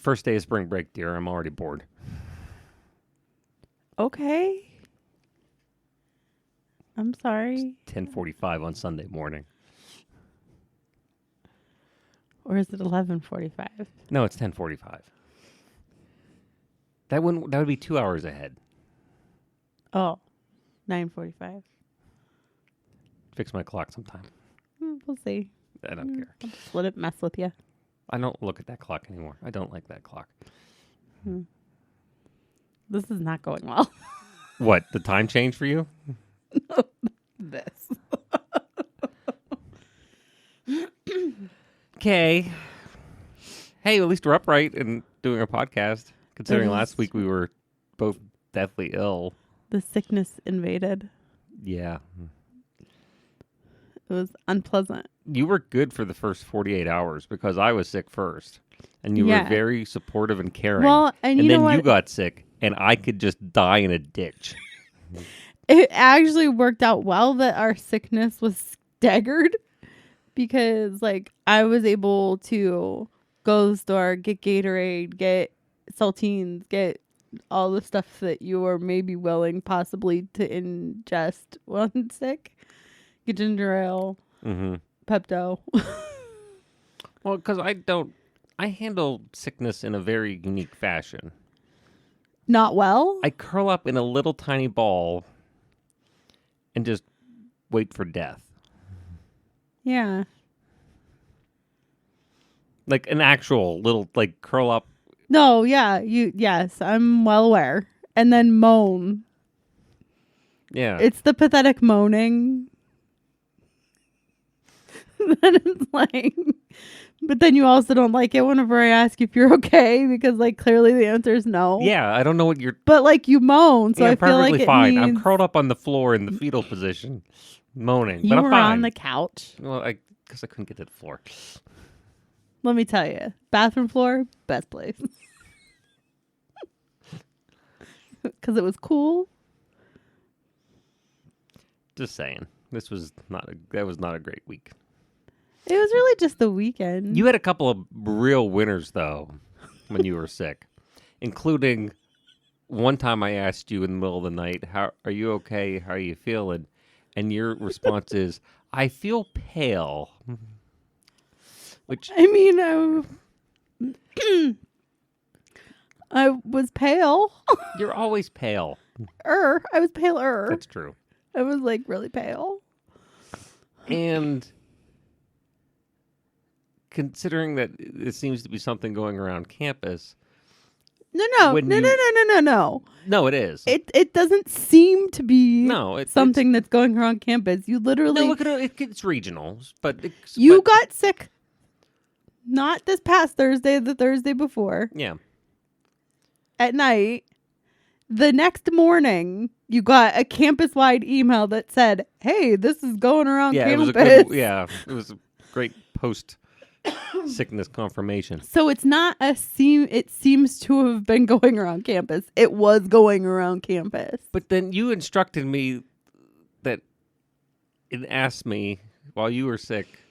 First day of spring break, dear. I'm already bored. Okay. I'm sorry. 10:45 on Sunday morning. Or is it 11:45? No, it's 10:45. That would be 2 hours ahead. Oh, 9:45. Fix my clock sometime. We'll see. I don't care. I'll just let it mess with you. I don't look at that clock anymore. I don't like that clock. This is not going well. What? The time change for you? This. Okay. Hey, at least we're upright and doing a podcast. Considering last week we were both deathly ill. The sickness invaded. Yeah. It was unpleasant. You were good for the first 48 hours because I was sick first. And you were very supportive and caring. Well, and you know then what? you got sick and I could just die in a ditch. It actually worked out well that our sickness was staggered because, like, I was able to go to the store, get Gatorade, get saltines, get all the stuff that you were maybe willing possibly to ingest when sick. Get ginger ale, Pepto. Well, because I handle sickness in a very unique fashion. Not well? I curl up in a little tiny ball and just wait for death. Yeah. Like an actual little, like, curl up. No, yeah. Yes, I'm well aware. And then moan. Yeah. It's the pathetic moaning. Then it's like, but then you also don't like it whenever I ask if you're okay because, like, clearly the answer is no. Yeah, I don't know what you're... But, like, you moan, so yeah, I feel like perfectly it fine. means I'm curled up on the floor in the fetal position, moaning. you but I'm were fine. on the couch. Well, because I couldn't get to the floor. Let me tell you, bathroom floor, best place. Because it was cool. Just saying. That was not a great week. It was really just the weekend. You had a couple of real winners, though, when you were sick, including one time I asked you in the middle of the night, "How are you okay? How are you feeling?" And your response is, "I feel pale." Which I mean, I was pale. you're always pale. I was paler. That's true. I was, like, really pale. And considering that it seems to be something going around campus. No. When No, you- no, no, no, no, no. No, it is. It doesn't seem to be No, something that's going around campus. You literally... No, it's regional, but You got sick not this past Thursday, the Thursday before. Yeah. At night. The next morning, you got a campus-wide email that said, "Hey, this is going around campus." It was a great post-sickness confirmation. So it's not it seems to have been going around campus. It was going around campus. But then you instructed me that and asked me while you were sick,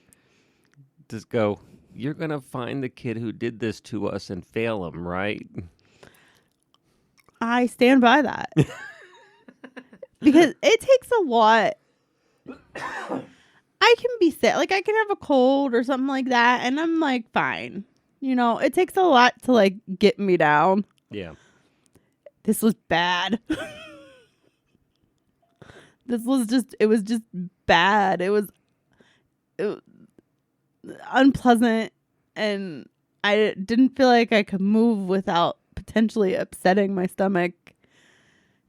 just go, "You're going to find the kid who did this to us and fail him, right?" I stand by that. Because it takes a lot. I can be sick. Like, I can have a cold or something like that, and I'm, like, fine. You know, it takes a lot to, like, get me down. Yeah. This was bad. It was just bad. It was unpleasant, and I didn't feel like I could move without potentially upsetting my stomach.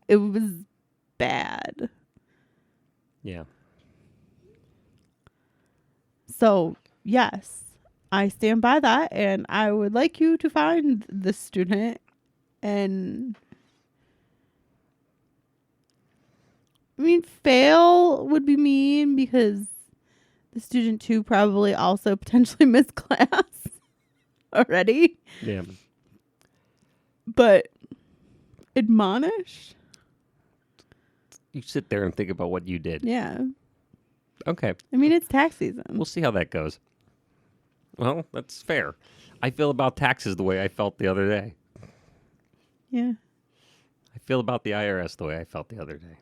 It was bad. Yeah. So, yes, I stand by that, and I would like you to find the student and... I mean, fail would be mean because the student too probably also potentially missed class already. Yeah. But admonish? You sit there and think about what you did. Yeah. Okay. I mean, it's tax season. We'll see how that goes. Well, that's fair. I feel about taxes the way I felt the other day. Yeah. I feel about the IRS the way I felt the other day.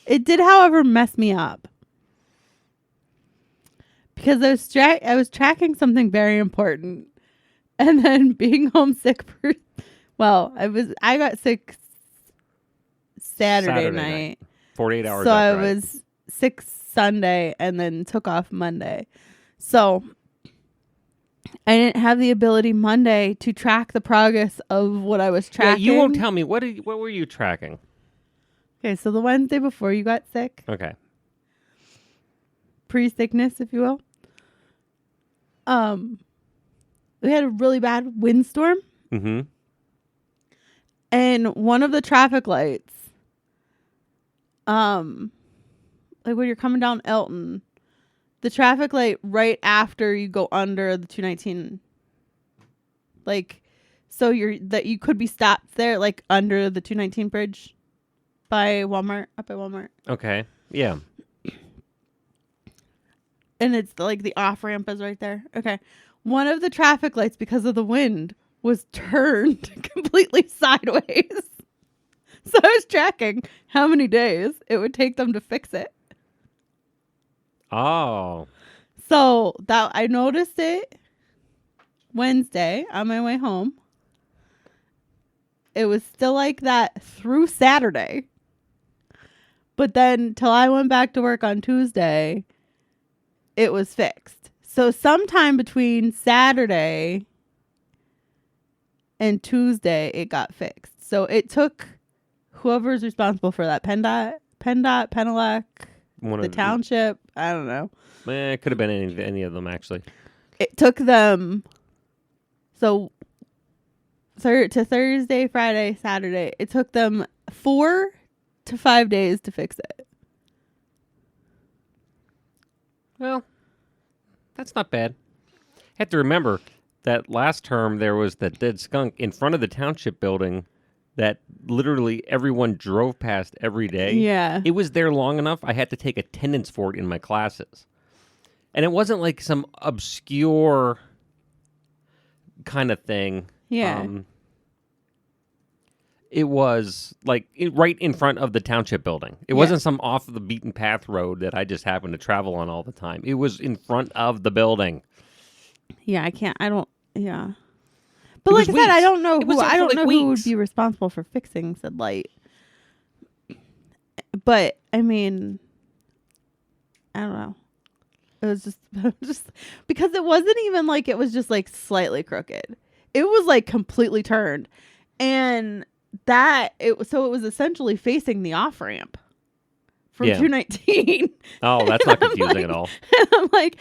It did, however, mess me up. Because I was tracking something very important. And then being homesick for I got sick Saturday night. 48 hours. So after I was sick Sunday and then took off Monday. So I didn't have the ability Monday to track the progress of what I was tracking. Yeah, you won't tell me. What were you tracking? Okay, so the Wednesday before you got sick. Okay. Pre-sickness, if you will. We had a really bad windstorm. Mm-hmm. And one of the traffic lights, like when you're coming down Elton, the traffic light right after you go under the 219, like, so you could be stopped there, like under the 219 bridge by Walmart, up by Walmart. Okay. Yeah. And it's like the off ramp is right there. Okay. One of the traffic lights, because of the wind, was turned completely sideways. So I was tracking how many days it would take them to fix it. Oh. So that I noticed it Wednesday on my way home. It was still like that through Saturday. But then till I went back to work on Tuesday, it was fixed. So sometime between Saturday and Tuesday, it got fixed. So it took whoever's responsible for that, PennDOT, Penelec, the township, I don't know. It could have been any of them, actually. It took them, so to Thursday, Friday, Saturday, it took them 4 to 5 days to fix it. Well, that's not bad. Have to remember that last term there was that dead skunk in front of the township building that literally everyone drove past every day. Yeah. It was there long enough I had to take attendance for it in my classes. And it wasn't like some obscure kind of thing. Yeah. It was like right in front of the township building. It wasn't some off the beaten path road that I just happened to travel on all the time. It was in front of the building. Yeah, But like I said, I don't know who would be responsible for fixing said light. But I mean, I don't know. It was just because it wasn't even like it was just like slightly crooked. It was like completely turned, and it was essentially facing the off ramp from 219. Oh, that's not confusing at all. And I'm like,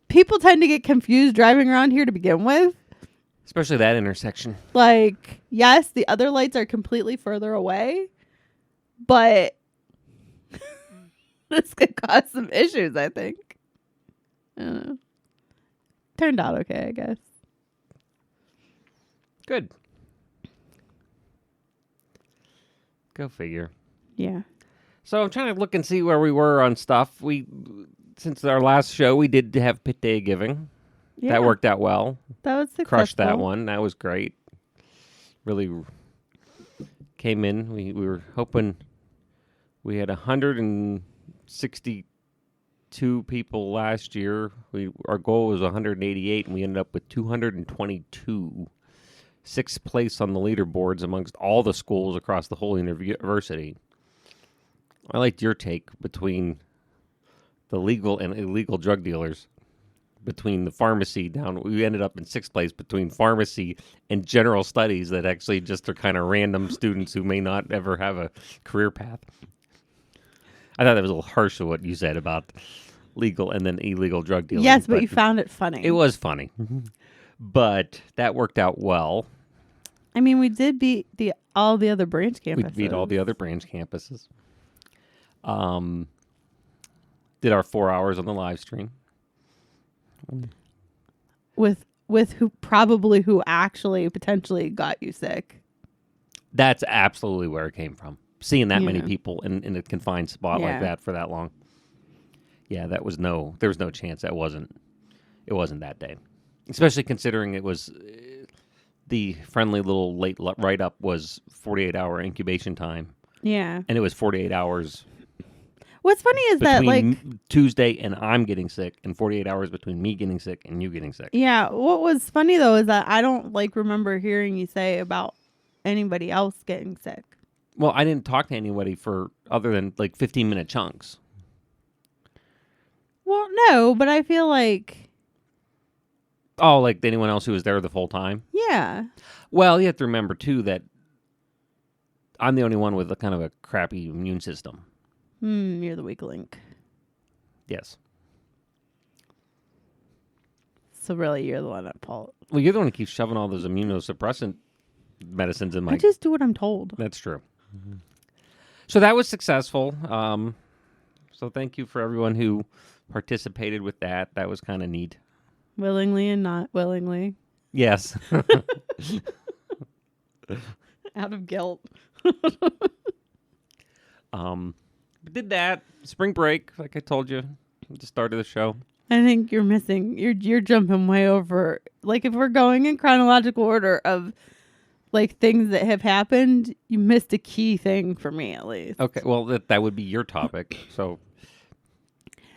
people tend to get confused driving around here to begin with. Especially that intersection. Like, yes, the other lights are completely further away, but this could cause some issues, I think. I don't know. Turned out okay, I guess. Good. Go figure. Yeah. So I'm trying to look and see where we were on stuff. Since our last show, we did have Pit Day Giving. Yeah. That worked out well. That was successful. Crushed that one. That was great. Really came in. We were hoping we had 162 people last year. Our goal was 188, and we ended up with 222. 6th place on the leaderboards amongst all the schools across the whole university. I liked your take between the legal and illegal drug dealers. Between the pharmacy we ended up in 6th place between pharmacy and general studies that actually just are kind of random students who may not ever have a career path. I thought that was a little harsh of what you said about legal and then illegal drug dealing. Yes, but you found it funny. It was funny. But that worked out well. I mean, we did beat all the other branch campuses. We beat all the other branch campuses. Did our 4 hours on the live stream. With who actually potentially got you sick. That's absolutely where it came from. Seeing that many people in a confined spot like that for that long. Yeah, there was no chance that wasn't. it wasn't that day. Especially considering it was the friendly little late write-up was 48-hour incubation time. Yeah. And it was 48 hours What's funny is that, like, between Tuesday and I'm getting sick, and 48 hours between me getting sick and you getting sick. yeah, what was funny, though, is that I don't, like, remember hearing you say about anybody else getting sick. Well, I didn't talk to anybody for other than, like, 15-minute chunks. Well, no, but I feel like, Oh, like anyone else who was there the full time? yeah. Well, you have to remember, too, that I'm the only one with a kind of a crappy immune system. You're the weak link. Yes. So really, you're the one at fault. Well, you're the one who keeps shoving all those immunosuppressant medicines in my... I just do what I'm told. That's true. So that was successful. So thank you for everyone who participated with that. That was kind of neat. Willingly and not willingly. Yes. Out of guilt. Did that. Spring break, like I told you at the start of the show. I think you're missing. You're jumping way over. Like, if we're going in chronological order of, like, things that have happened, you missed a key thing for me, at least. Okay, well, that would be your topic. So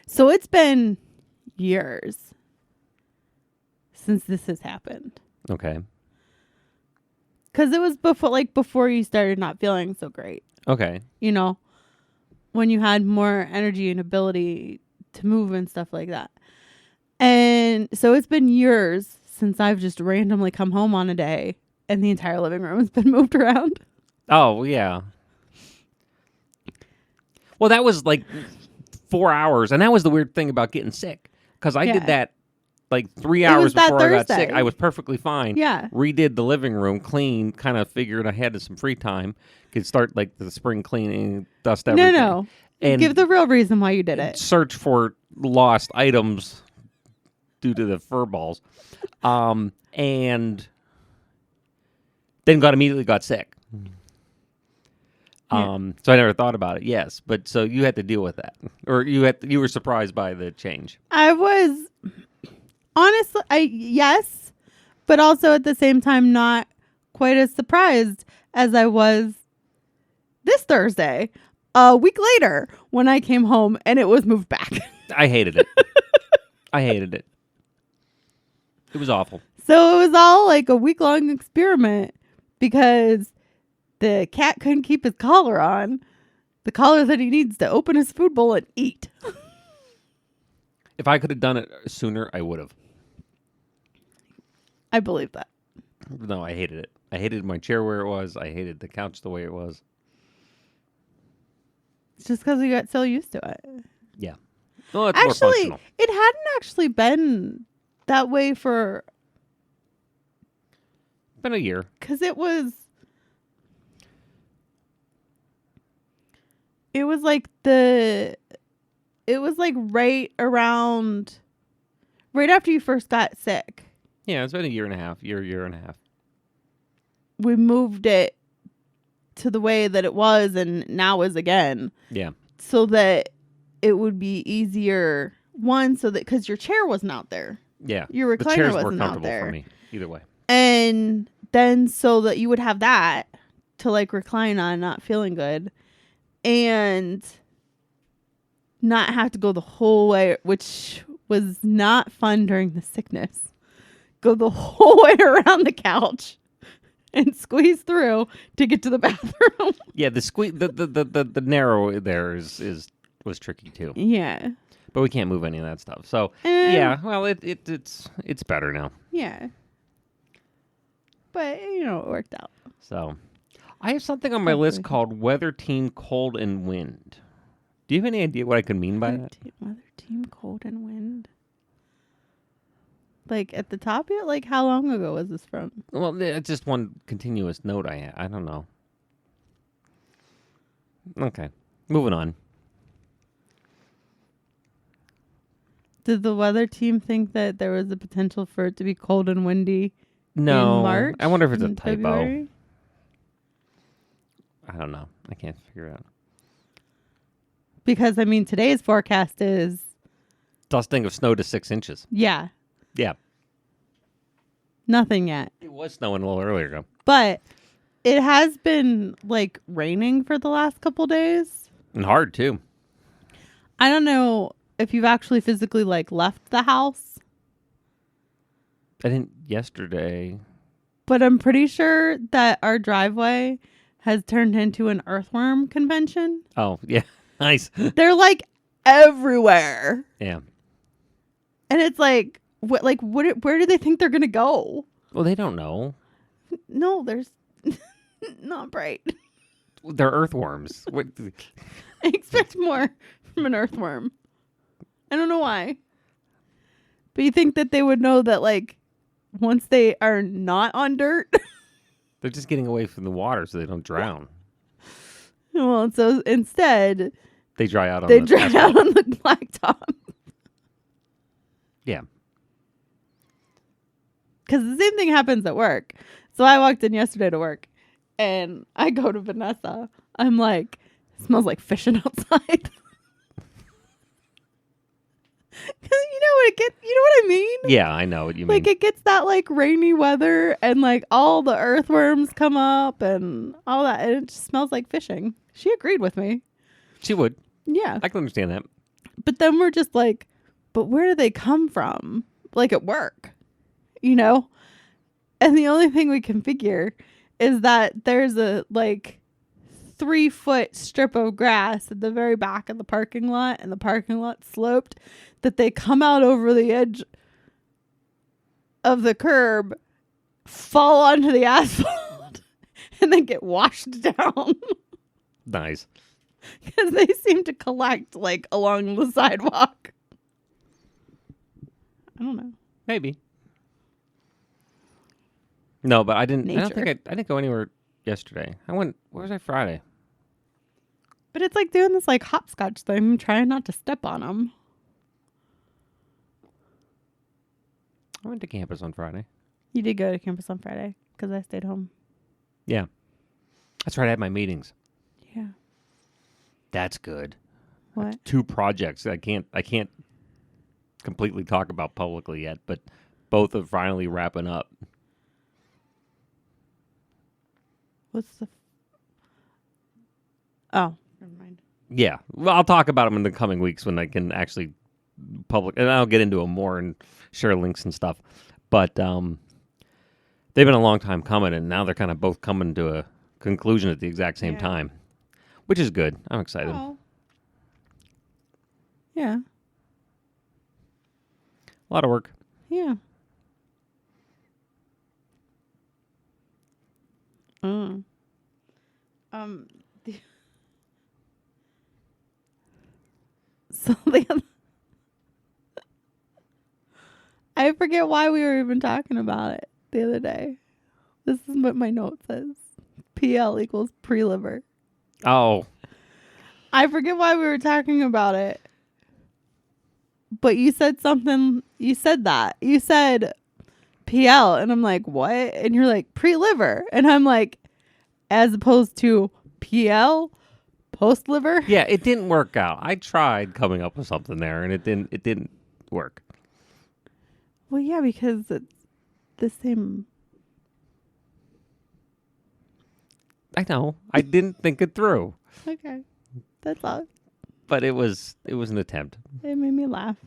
it's been years since this has happened. okay. Because it was before you started not feeling so great. Okay. You know, when you had more energy and ability to move and stuff like that. And so it's been years since I've just randomly come home on a day and the entire living room has been moved around. Oh, yeah. Well, that was like 4 hours. And that was the weird thing about getting sick. Because I did that like 3 hours before I got sick. I was perfectly fine. Yeah. Redid the living room, clean, kind of figured I had some free time. Could start like the spring cleaning, dust everything. No. And give the real reason why you did it. Search for lost items due to the fur balls. And then immediately got sick. So I never thought about it. Yes, but so you had to deal with that, or you were surprised by the change. I was honestly, yes, but also at the same time not quite as surprised as I was this Thursday, a week later, when I came home and it was moved back. I hated it. I hated it. It was awful. So it was all like a week-long experiment because the cat couldn't keep his collar on. The collar that he needs to open his food bowl and eat. If I could have done it sooner, I would have. I believe that. No, I hated it. I hated my chair where it was. I hated the couch the way it was. It's just because we got so used to it. Yeah. Well, it's actually, more functional. it hadn't actually been that way for... Been a year. Because it was like right around, right after you first got sick. Yeah, it's been a year and a half. Year and a half. We moved it to the way that it was and now is again. Yeah. So that it would be easier. One, so that because your chair wasn't out there. Yeah. Your the recliner chairs wasn't were out comfortable there. for me. Either way. And then so that you would have that to like recline on, not feeling good. And not have to go the whole way, which was not fun during the sickness. Go the whole way around the couch and squeeze through to get to the bathroom. Yeah, the narrow there was tricky too. Yeah. But we can't move any of that stuff. So yeah, well it's better now. Yeah. But it worked out. So I have something on my list called Weather Team Cold and Wind. Do you have any idea what I could mean by that? Weather Team Cold and Wind. Like at the top yet? Like how long ago was this from? Well, it's just one continuous note I don't know. Okay. Moving on. Did the weather team think that there was a potential for it to be cold and windy in March? I wonder if it's a typo. February? I don't know. I can't figure it out. Because, today's forecast is... Dusting of snow to 6 inches. Yeah. Yeah. Nothing yet. It was snowing a little earlier ago. But it has been like raining for the last couple days. And hard, too. I don't know if you've actually physically like left the house, I didn't yesterday. but I'm pretty sure that our driveway has turned into an earthworm convention. Oh, yeah. Nice. They're like everywhere. Yeah. And it's like where do they think they're going to go? Well, they don't know. No, there's not bright. They're earthworms. What? I expect more from an earthworm. I don't know why. But you think that they would know that, like, once they are not on dirt? They're just getting away from the water so they don't drown. Well, so instead, They dry out on they the dry asphalt. out on the blacktop. Yeah. Because the same thing happens at work. So I walked in yesterday to work, and I go to Vanessa. I'm like, it smells like fishing outside. You know what it gets? You know what I mean? Yeah, I know what you mean. Like it gets that like rainy weather, and like all the earthworms come up and all that, and it just smells like fishing. She agreed with me. She would. Yeah, I can understand that. but then we're just like, but where do they come from? Like at work, you know? And the only thing we can figure is that there's a like 3-foot strip of grass at the very back of the parking lot, and the parking lot sloped, that they come out over the edge of the curb, fall onto the asphalt, and then get washed down Nice. because they seem to collect like along the sidewalk. I don't know. Maybe. No, but I didn't. I don't Nature. think I didn't go anywhere yesterday. I went. Where was I Friday? But it's like doing this like hopscotch thing, trying not to step on them. I went to campus on Friday. You did go to campus on Friday because I stayed home. Yeah, that's right. I had my meetings. Yeah. That's good. What? 2 projects that I can't completely talk about publicly yet, but both are finally wrapping up. What's the? Oh, never mind. Yeah, well, I'll talk about them in the coming weeks when I can actually public, and I'll get into them more and share links and stuff. But they've been a long time coming, and now they're kind of both coming to a conclusion at the exact same Yeah. time, which is good. I'm excited. Oh. Yeah. A lot of work. Yeah. The so the other, I forget why we were even talking about it the other day. This is what my note says. PL equals pre-liver. Oh, I forget why we were talking about it. But you said something. You said that. You said PL. And I'm like, what? And you're like, pre-liver. And I'm like, as opposed to PL, post-liver? yeah, it didn't work out. I tried coming up with something there, and it didn't work. Well, yeah, because it's the same. I know. I didn't think it through, Okay. That's all. but it was an attempt. It made me laugh.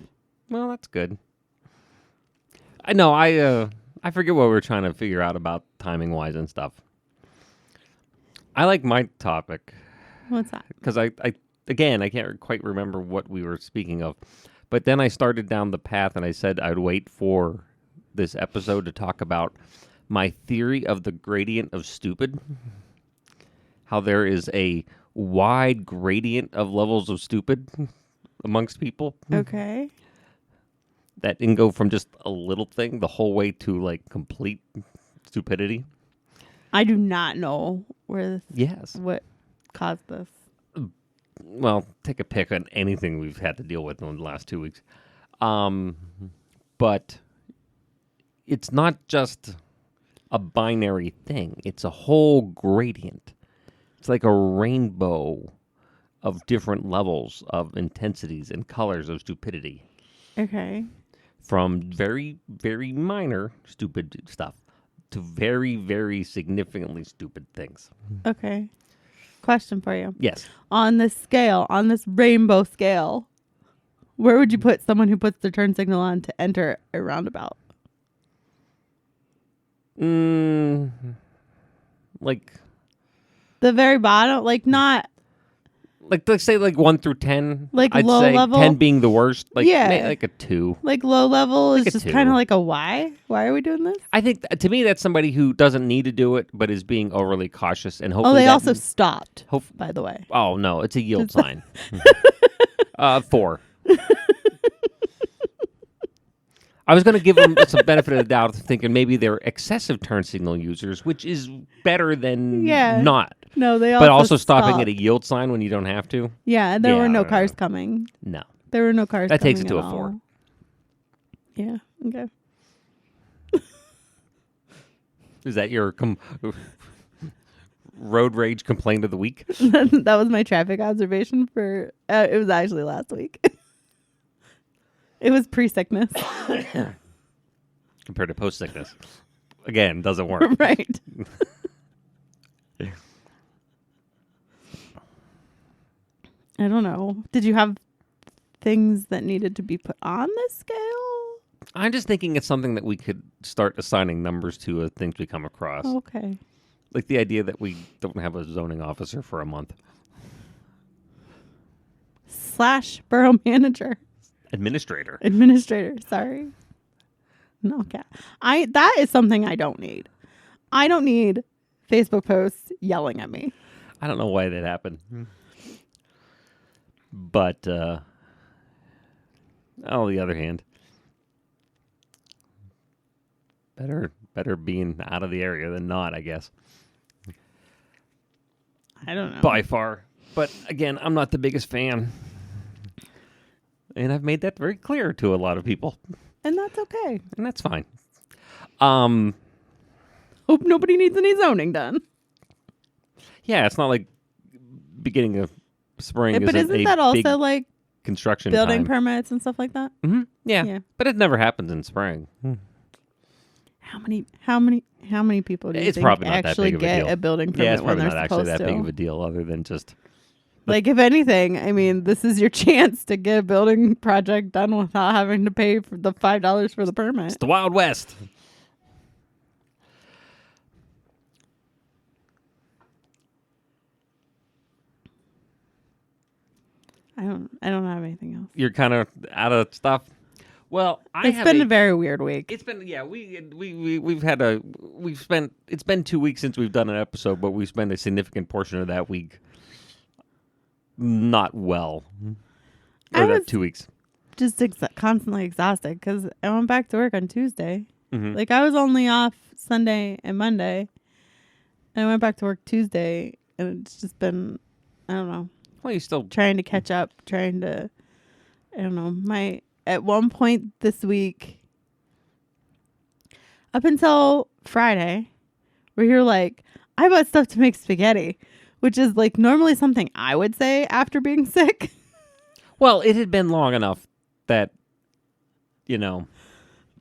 Well, that's good. I know. I forget what we were trying to figure out about timing wise and stuff. I like my topic What's that? because I can't quite remember what we were speaking of, but then I started down the path and I said I'd wait for this episode to talk about my theory of the gradient of stupid. How there is a wide gradient of levels of stupid amongst people. Okay. That can go from just a little thing the whole way to like complete stupidity. I do not know Yes. what caused this. Well, take a pick on anything we've had to deal with in the last 2 weeks. But it's not just a binary thing. It's a whole gradient. It's like a rainbow of different levels of intensities and colors of stupidity. Okay. from very, very minor stupid stuff to very, very significantly stupid things. Okay. Question for you. Yes. On this scale, on this rainbow scale, where would you put someone who puts their turn signal on to enter a roundabout? Like The very bottom, like not let's say like 1 through 10. Like I'd low say level? 10 being the worst. Like Yeah. like a 2. like low level is Like a just 2. kind of like a why? Why are we doing this? I think to me that's somebody who doesn't need to do it, but is being overly cautious and hopefully. Oh, they that- also stopped, hope- by the way. Oh no, it's a yield sign. 4. I was going to give them some benefit of the doubt, thinking maybe they're excessive turn signal users, which is better than Yeah. not. No, they But also stopping stopped. at a yield sign when you don't have to. Yeah, and there Yeah, were I no don't cars know. coming. No, There were no cars That coming takes it to at a 4. all. Yeah, okay. is that your road rage complaint of the week? That was my traffic observation for, it was actually last week. It was pre-sickness. Compared to post sickness, again, doesn't work. Right. I don't know. Did you have things that needed to be put on this scale? I'm just thinking it's something that we could start assigning numbers to as things we come across. Okay. Like the idea that we don't have a zoning officer for a month. / borough manager. Administrator. Administrator, sorry. No, okay. That is something I don't need. I don't need Facebook posts yelling at me. I don't know why that happened. But on the other hand, better being out of the area than not, I guess. I don't know. By far. But again, I'm not the biggest fan. And I've made that very clear to a lot of people. And that's okay. And that's fine. Hope nobody needs any zoning done. Yeah, it's not like beginning of spring But isn't a that big also like construction building time. permits and stuff like that? Mm-hmm. Yeah. Yeah. But it never happens in spring. How many people do you It's think probably not that actually big of a get deal. a building permit Yeah, it's when probably they're not actually supposed that to? big of a deal other than just... Like, if anything, I mean, this is your chance to get a building project done without having to pay for the $5 for the permit. It's the Wild West. I don't have anything else. You're kind of out of stuff. Well, It's been a very weird week. It's been we've spent it's been 2 weeks since we've done an episode, but we've spent a significant portion of that week not well. I Or that was 2 weeks. Just constantly exhausted because I went back to work on Tuesday. Mhm. Like, I was only off Sunday and Monday. And I went back to work Tuesday, and it's just been, I don't know, Well, you still trying to catch up, I don't know, at one point this week, up until Friday, where you're like, I bought stuff to make spaghetti, which is like normally something I would say after being sick. Well, it had been long enough that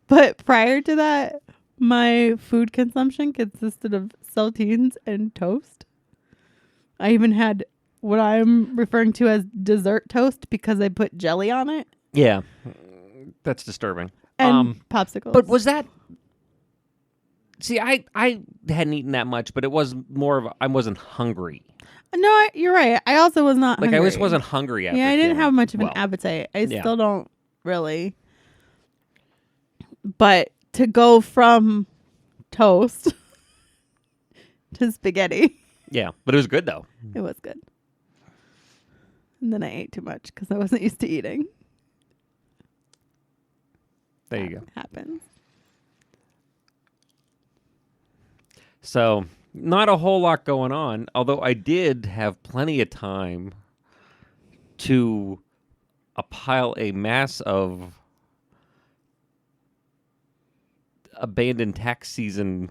But prior to that, my food consumption consisted of saltines and toast. I even had what I'm referring to as dessert toast because I put jelly on it yeah, that's disturbing. and popsicles. But was that? See, I hadn't eaten that much, but it was more of I wasn't hungry. No, you're right. I also was not Like hungry. I just wasn't hungry after. Yeah, I didn't feeling have much of an well. appetite. I Yeah. still don't really. But to go from toast to spaghetti, Yeah, but it was good though. it was good. And then I ate too much because I wasn't used to eating. There you go. Happens. So, not a whole lot going on, although I did have plenty of time to pile a mass of abandoned tax season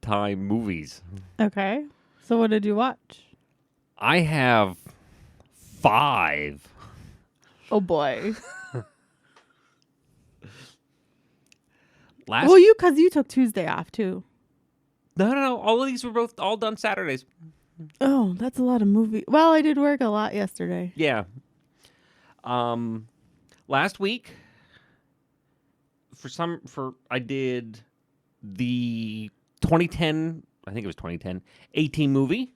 time movies. Okay. So what did you watch? I have 5. Oh boy. last. Well, because you took Tuesday off too. No. All of these were both all done Saturdays. Oh, that's a lot of movie. Well, I did work a lot yesterday. Yeah. Last week, I did the 2010. I think it was 2010 A-Team movie.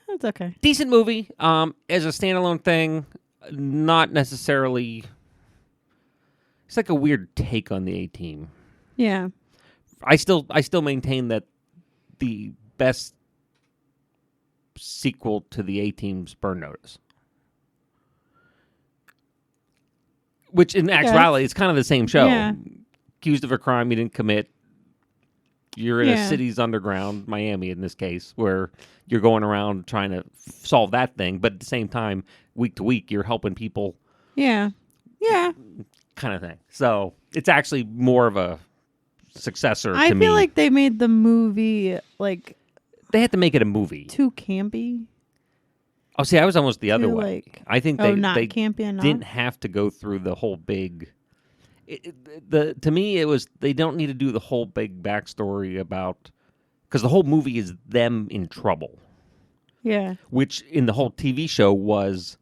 That's okay. Decent movie. As a standalone thing, not necessarily. It's like a weird take on the A-Team. Yeah. I still maintain that the best sequel to the A-Team's Burn Notice, which in actuality is kind of the same show. Yeah. Accused of a crime you didn't commit. You're in a city's underground, Miami in this case, where you're going around trying to solve that thing, but at the same time, week to week, you're helping people. Yeah. Kind of thing. So it's actually more of a successor I to me. feel like they made the movie like They had to make it a movie. too campy. Oh, see, I was almost the other Too, way. like, I think not they campy enough. didn't have to go through the whole big. To me, it was they don't need to do the whole big backstory about because the whole movie is them in trouble, Yeah. which in the whole TV show was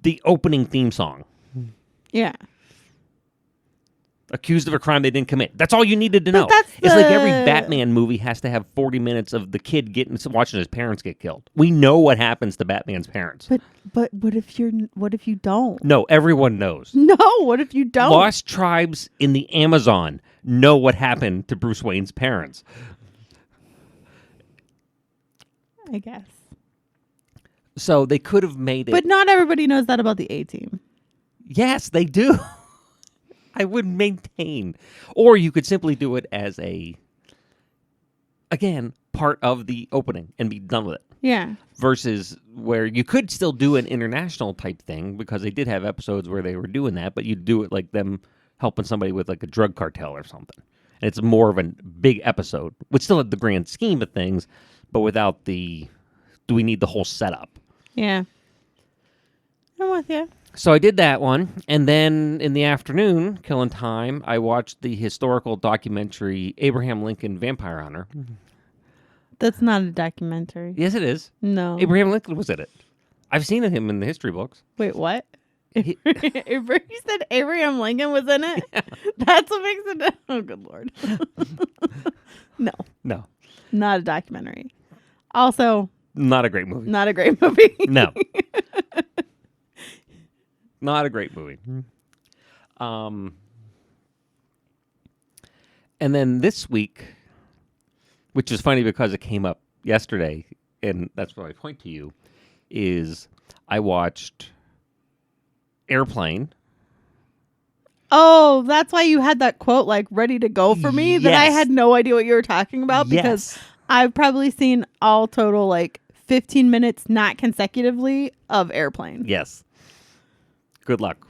the opening theme song. Yeah. Accused of a crime they didn't commit. That's all you needed to know. that's It's like every the- Batman movie has to have 40 minutes of the kid watching his parents get killed. We know what happens to Batman's parents. But what if you don't? No, everyone knows. No, what if you don't? Lost tribes in the Amazon know what happened to Bruce Wayne's parents. I guess. So they could have made it. But not everybody knows that about the A-Team. Yes, they do. I would maintain. Or you could simply do it as again, part of the opening and be done with it. Yeah. Versus where you could still do an international type thing because they did have episodes where they were doing that, but you'd do it like them helping somebody with like a drug cartel or something. And it's more of a big episode, which still had the grand scheme of things, but without do we need the whole setup? Yeah. I'm with you. So I did that one, and then in the afternoon, killing time, I watched the historical documentary Abraham Lincoln Vampire Hunter. That's not a documentary. Yes, it is. No. Abraham Lincoln was in it. I've seen him in the history books. Wait, what? You said Abraham Lincoln was in it? Yeah. That's what makes it. Oh, good Lord. No. Not a documentary. Also, not a great movie. Not a great movie. No. Not a great movie. And then this week, which is funny because it came up yesterday, and that's what I point to you, is I watched Airplane. Oh, that's why you had that quote like ready to go for me that I had no idea what you were talking about because I've probably seen all total like 15 minutes, not consecutively, of Airplane. Yes. Good luck.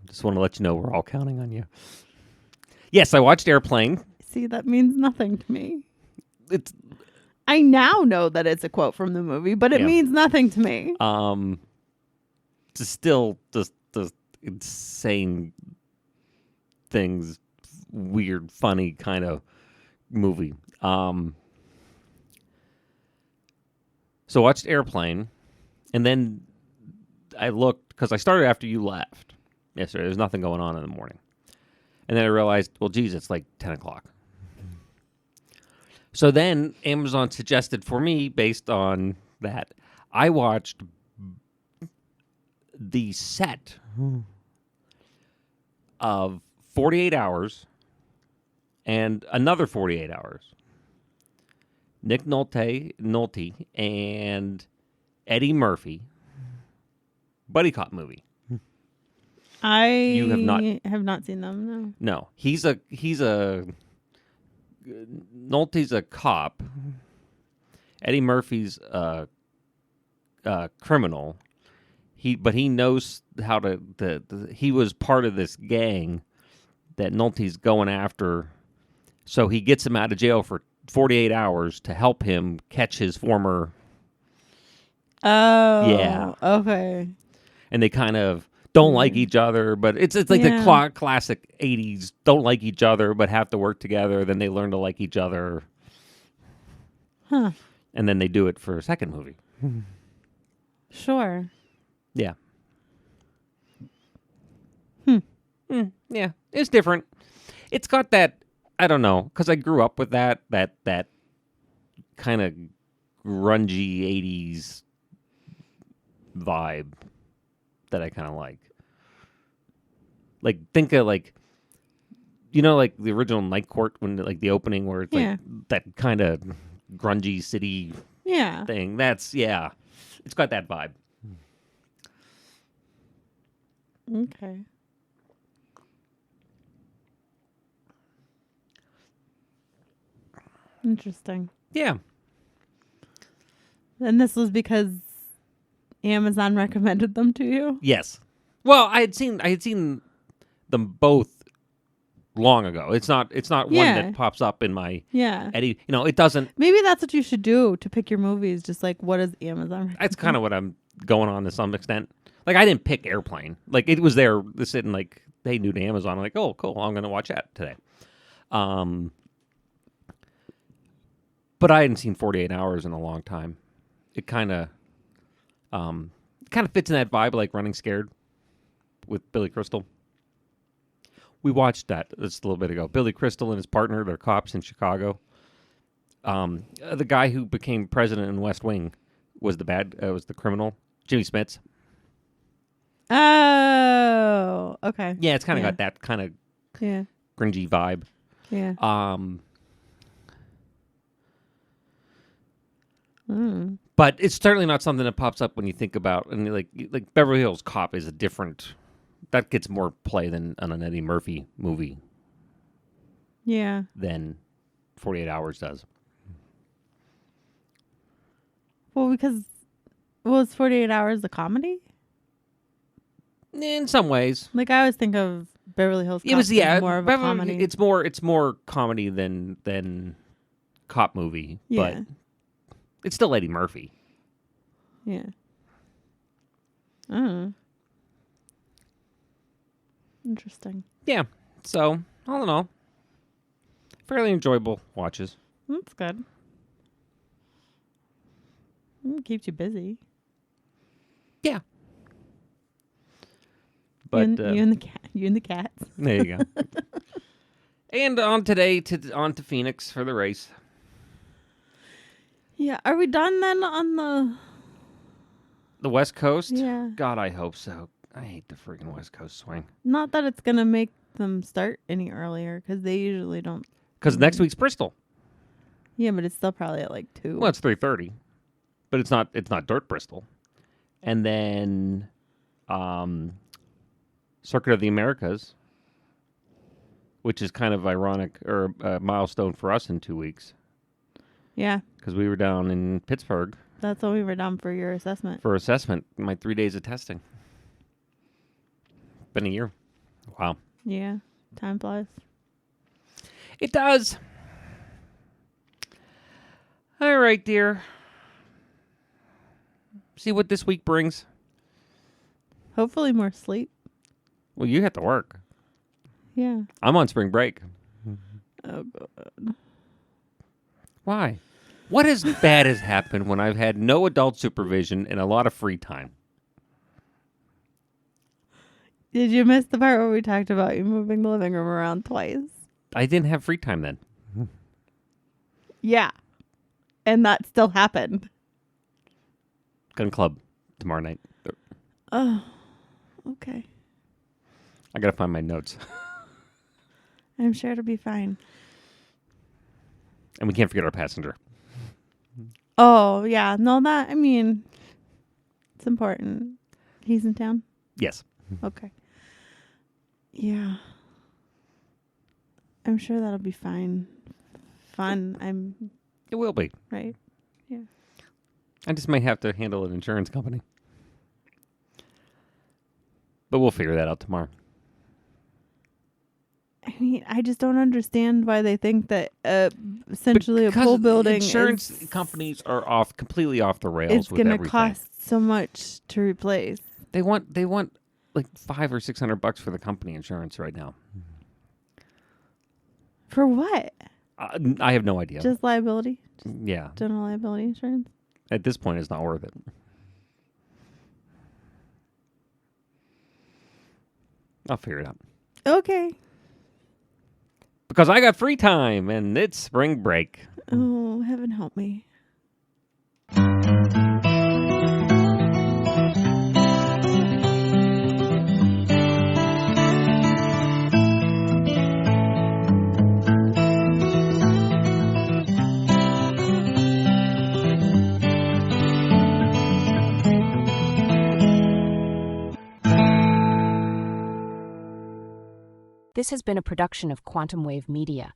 Just want to let you know we're all counting on you. Yes, I watched Airplane. See, that means nothing to me. I now know that it's a quote from the movie, but it means nothing to me. It's still just insane things, weird, funny kind of movie. So I watched Airplane, and then I looked, because I started after you left yesterday. There's nothing going on in the morning. And then I realized, well, geez, it's like 10 o'clock. So then Amazon suggested for me, based on that, I watched the set of 48 Hours and another 48 Hours. Nick Nolte and Eddie Murphy. Buddy cop movie. You have not seen them. No. No, he's a Nolte's a cop. Eddie Murphy's a criminal. He knows how to. He was part of this gang that Nolte's going after, so he gets him out of jail for 48 hours to help him catch his former. Oh. Yeah. Okay. And they kind of don't like each other, but it's like the Yeah. classic 80s don't like each other but have to work together, then they learn to like each other, Huh. and then they do it for a second movie. Sure. Yeah. Hmm. Yeah, it's different. It's got that, I don't know, because I grew up with that kind of grungy 80s vibe that I kind of like. Like, think of like, like the original Night Court, when like the opening where it's Yeah. like that kind of grungy city Yeah. thing. It's got that vibe. Okay. Interesting. Yeah. And this was because Amazon recommended them to you? Yes. Well, I had seen them both long ago. It's not one Yeah. that pops up in my Yeah. Eddie. It doesn't. Maybe that's what you should do to pick your movies. Just like, what does Amazon recommend? That's kind of what I'm going on to some extent. Like, I didn't pick Airplane. Like, it was there sitting like, hey, new to Amazon. I'm like, oh, cool. I'm going to watch that today. But I hadn't seen 48 Hours in a long time. It kind of fits in that vibe, like Running Scared with Billy Crystal. We watched that just a little bit ago. Billy Crystal and his partner, they're cops in Chicago. The guy who became president in West Wing was was the criminal, Jimmy Smits. Oh, okay. Yeah, it's kind of Yeah. got that kind of Yeah. cringy vibe. Yeah. But it's certainly not something that pops up when you think about, and like Beverly Hills Cop is a different. That gets more play than on an Eddie Murphy movie Yeah. than 48 Hours does. Well, because was 48 Hours a comedy? In some ways, Like, I always think of Beverly Hills Cop it was as more of a Beverly- comedy. It's more comedy than cop movie, Yeah. but it's still Eddie Murphy. Yeah. Oh. Interesting. Yeah, so all in all, fairly enjoyable watches. That's good. Keeps you busy. Yeah, but you and the cat. You and the cats. there you go. And on today on to Phoenix for the race. Yeah. Are we done then on the? The West Coast? Yeah. God, I hope so. I hate the freaking West Coast swing. Not that it's gonna make them start any earlier because they usually don't. Because next week's Bristol. Yeah, but it's still probably at like 2. Well, it's 3:30, but it's not dirt Bristol. And then, Circuit of the Americas, which is kind of ironic or a milestone for us in 2 weeks Yeah, because we were down in Pittsburgh that's what we were done for your assessment. for assessment. My 3 days of testing. Been a year. Wow. Yeah, time flies. It does. All right, dear. See what this week brings. Hopefully more sleep. Well, you have to work. Yeah. I'm on spring break. Oh god. Why? What as bad has happened when I've had no adult supervision and a lot of free time? Did you miss the part where we talked about you moving the living room around twice? I didn't have free time then. Yeah. And that still happened. Gun club tomorrow night. Oh. Okay. I gotta find my notes. I'm sure it'll be fine. And we can't forget our passenger. Oh, yeah. No, that, I mean, it's important. He's in town? Yes. Okay. Yeah. I'm sure that'll be fine. Fun. It will be. Right. I just might have to handle an insurance company. But we'll figure that out tomorrow. I mean, I just don't understand why they think that essentially Because a pool building insurance is, companies are completely off the rails it's with going to everything. cost so much to replace. They want like $500 or $600 for the company insurance right now. For what? I have no idea. Just liability? Yeah. General liability insurance? At this point, it's not worth it. I'll figure it out. Okay. Because I got free time and it's spring break. Oh, heaven help me. This has been a production of Quantum Wave Media.